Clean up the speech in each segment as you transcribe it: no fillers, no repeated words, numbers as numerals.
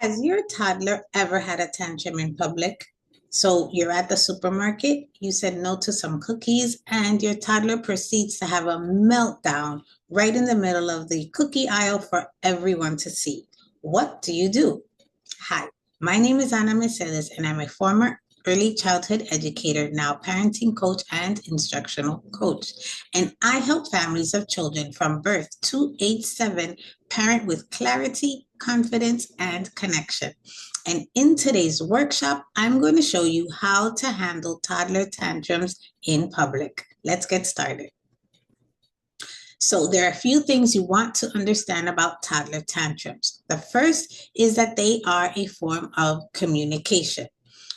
Has your toddler ever had a tantrum in public? So you're at the supermarket, you said no to some cookies, and your toddler proceeds to have a meltdown right in the middle of the cookie aisle for everyone to see. What do you do? Hi, my name is Ana Mercedes, and I'm a former early childhood educator, now parenting coach and instructional coach. And I help families of children from birth to age 7 parent with clarity, confidence, and connection. And in today's workshop, I'm going to show you how to handle toddler tantrums in public. Let's get started. So there are a few things you want to understand about toddler tantrums. The first is that they are a form of communication.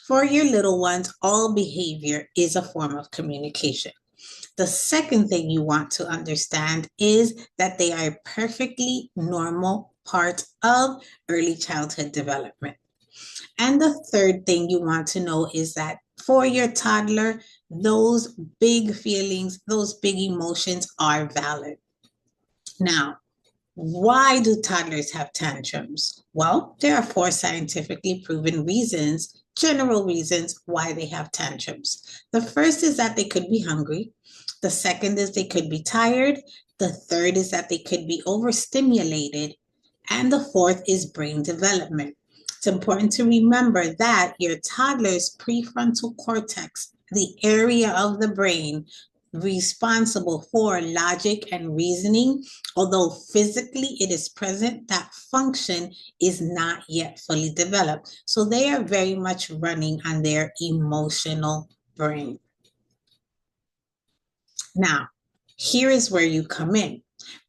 For your little ones, all behavior is a form of communication. The second thing you want to understand is that they are a perfectly normal part of early childhood development. And the third thing you want to know is that for your toddler, those big feelings, those big emotions are valid. Now, why do toddlers have tantrums? Well, there are 4 scientifically proven reasons, general reasons why they have tantrums. The first is that they could be hungry. The second is they could be tired. The third is that they could be overstimulated. And the fourth is brain development. It's important to remember that your toddler's prefrontal cortex, the area of the brain responsible for logic and reasoning, although physically it is present, that function is not yet fully developed. So they are very much running on their emotional brain. Now, here is where you come in.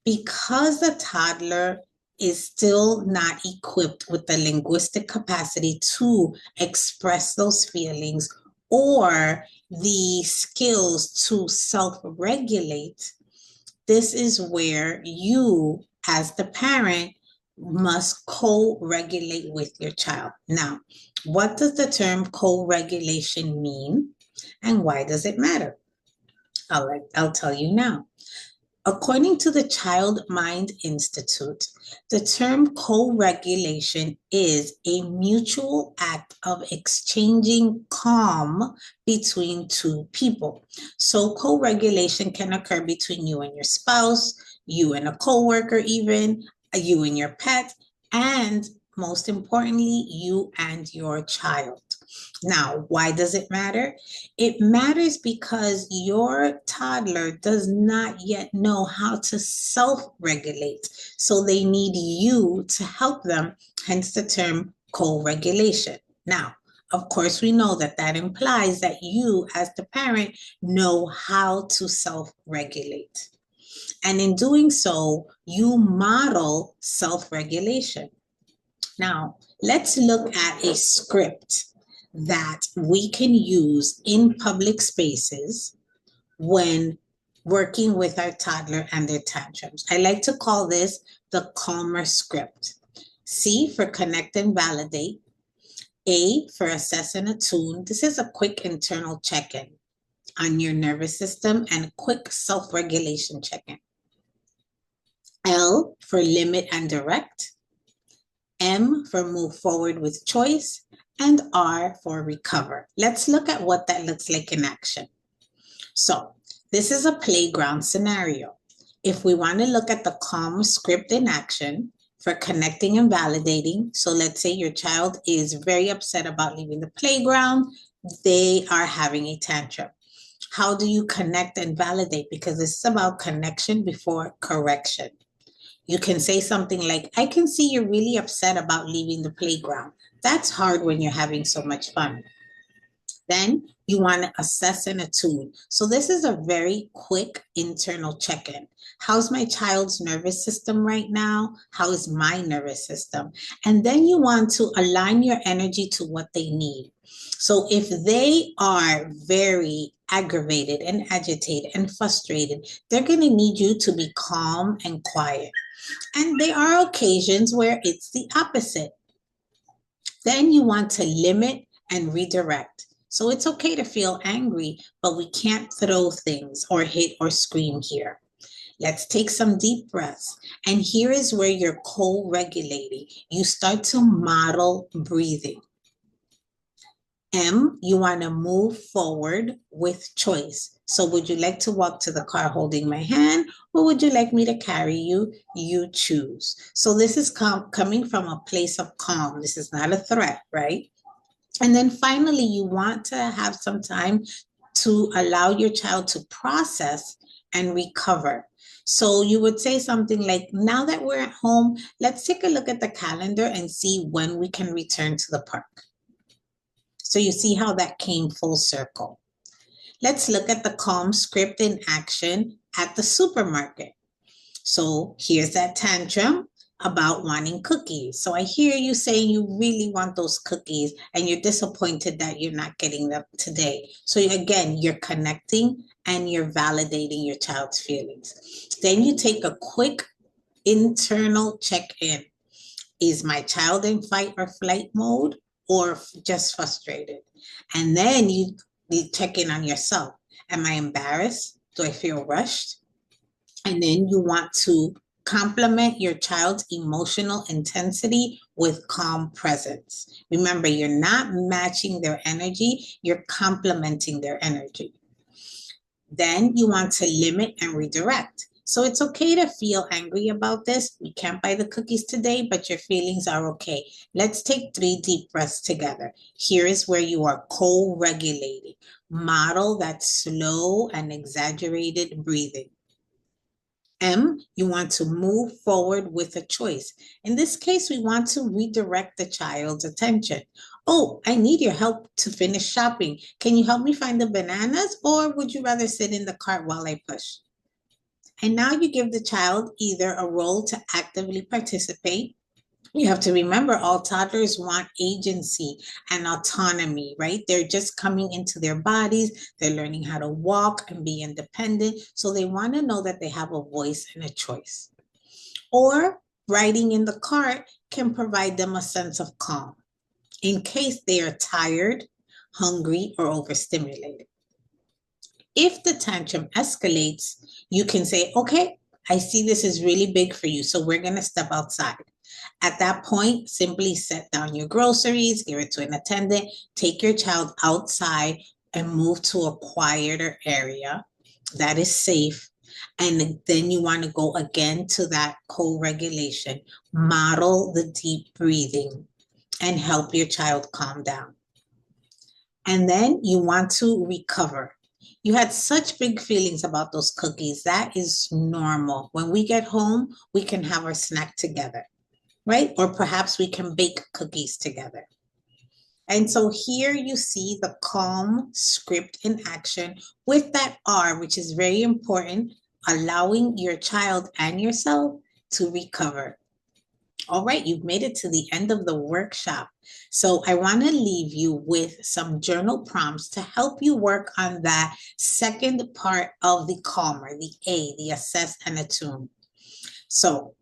Because the toddler is still not equipped with the linguistic capacity to express those feelings or the skills to self-regulate, this is where you, as the parent, must co-regulate with your child. Now, what does the term co-regulation mean, and why does it matter? I'll tell you now. According to the Child Mind Institute, the term co-regulation is a mutual act of exchanging calm between two people. So co-regulation can occur between you and your spouse, you and a coworker even, you and your pet, and most importantly, you and your child. Now, why does it matter? It matters because your toddler does not yet know how to self-regulate. So they need you to help them, hence the term co-regulation. Now, of course, we know that that implies that you, as the parent, know how to self-regulate. And in doing so, you model self-regulation. Now, let's look at a script that we can use in public spaces when working with our toddler and their tantrums. I like to call this the C.A.L.M.R script. C for connect and validate. A for assess and attune. This is a quick internal check-in on your nervous system and a quick self-regulation check-in. L for limit and direct. M for move forward with choice. And R for recover. Let's look at what that looks like in action. So this is a playground scenario. If we want to look at the C.A.L.M script in action for connecting and validating, so let's say your child is very upset about leaving the playground, they are having a tantrum. How do you connect and validate? Because this is about connection before correction. You can say something like, I can see you're really upset about leaving the playground. That's hard when you're having so much fun. Then you want to assess and attune. So this is a very quick internal check-in. How's my child's nervous system right now? How is my nervous system? And then you want to align your energy to what they need. So if they are very aggravated and agitated and frustrated, they're going to need you to be calm and quiet. And there are occasions where it's the opposite. Then you want to limit and redirect. So it's okay to feel angry, but we can't throw things or hit or scream here. Let's take some deep breaths. And here is where you're co-regulating. You start to model breathing. M, you want to move forward with choice. So would you like to walk to the car holding my hand, or would you like me to carry you? You choose. So this is coming from a place of calm. This is not a threat, right? And then finally, you want to have some time to allow your child to process and recover. So you would say something like, now that we're at home, let's take a look at the calendar and see when we can return to the park. So you see how that came full circle. Let's look at the C.A.L.M script in action at the supermarket. So here's that tantrum about wanting cookies. So I hear you saying you really want those cookies and you're disappointed that you're not getting them today. So again, you're connecting and you're validating your child's feelings. Then you take a quick internal check-in. Is my child in fight or flight mode or just frustrated? And then you check in on yourself. Am I embarrassed? Do I feel rushed? And then you want to complement your child's emotional intensity with calm presence. Remember, you're not matching their energy, you're complementing their energy. Then you want to limit and redirect. So it's okay to feel angry about this. We can't buy the cookies today, but your feelings are okay. Let's take 3 deep breaths together. Here is where you are co-regulating. Model that slow and exaggerated breathing. M, you want to move forward with a choice. In this case, we want to redirect the child's attention. Oh, I need your help to finish shopping. Can you help me find the bananas, or would you rather sit in the cart while I push? And now you give the child either a role to actively participate. You have to remember all toddlers want agency and autonomy, right? They're just coming into their bodies. They're learning how to walk and be independent. So they want to know that they have a voice and a choice. Or riding in the cart can provide them a sense of calm in case they are tired, hungry, or overstimulated. If the tantrum escalates, you can say, okay, I see this is really big for you, so we're going to step outside. At that point, simply set down your groceries, give it to an attendant, take your child outside and move to a quieter area that is safe. And then you want to go again to that co-regulation, model the deep breathing and help your child calm down. And then you want to recover. You had such big feelings about those cookies. That is normal. When we get home, we can have our snack together, right? Or perhaps we can bake cookies together. And so here you see the C.A.L.M script in action with that R, which is very important, allowing your child and yourself to recover. All right, you've made it to the end of the workshop. So I want to leave you with some journal prompts to help you work on that second part of the C.A.L.M.R, the A, the assess and attune. So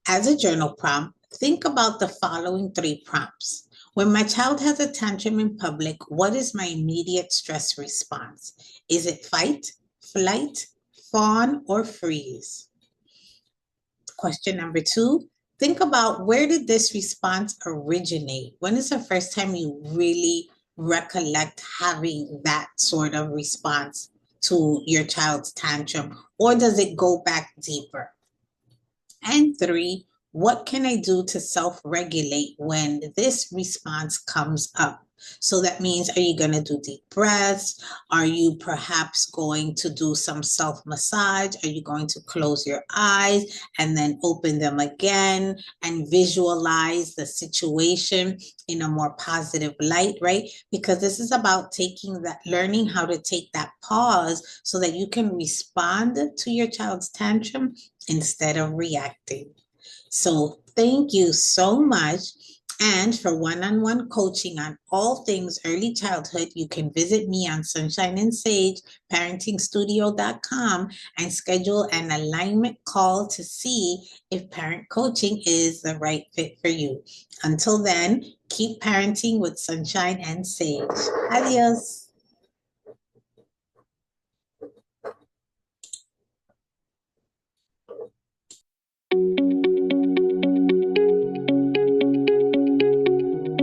as a journal prompt, think about the following 3 prompts. When my child has a tantrum in public, what is my immediate stress response? Is it fight, flight, fawn, or freeze? Question number 2, think about where did this response originate? When is the first time you really recollect having that sort of response to your child's tantrum, or does it go back deeper? And 3, what can I do to self-regulate when this response comes up? So that means, are you going to do deep breaths? Are you perhaps going to do some self-massage? Are you going to close your eyes and then open them again and visualize the situation in a more positive light, right? Because this is about taking that, learning how to take that pause so that you can respond to your child's tantrum instead of reacting. So thank you so much. And for one-on-one coaching on all things early childhood, you can visit me on Sunshine+Sage, parentingstudio.com, and schedule an alignment call to see if parent coaching is the right fit for you. Until then, keep parenting with Sunshine and Sage. Adios.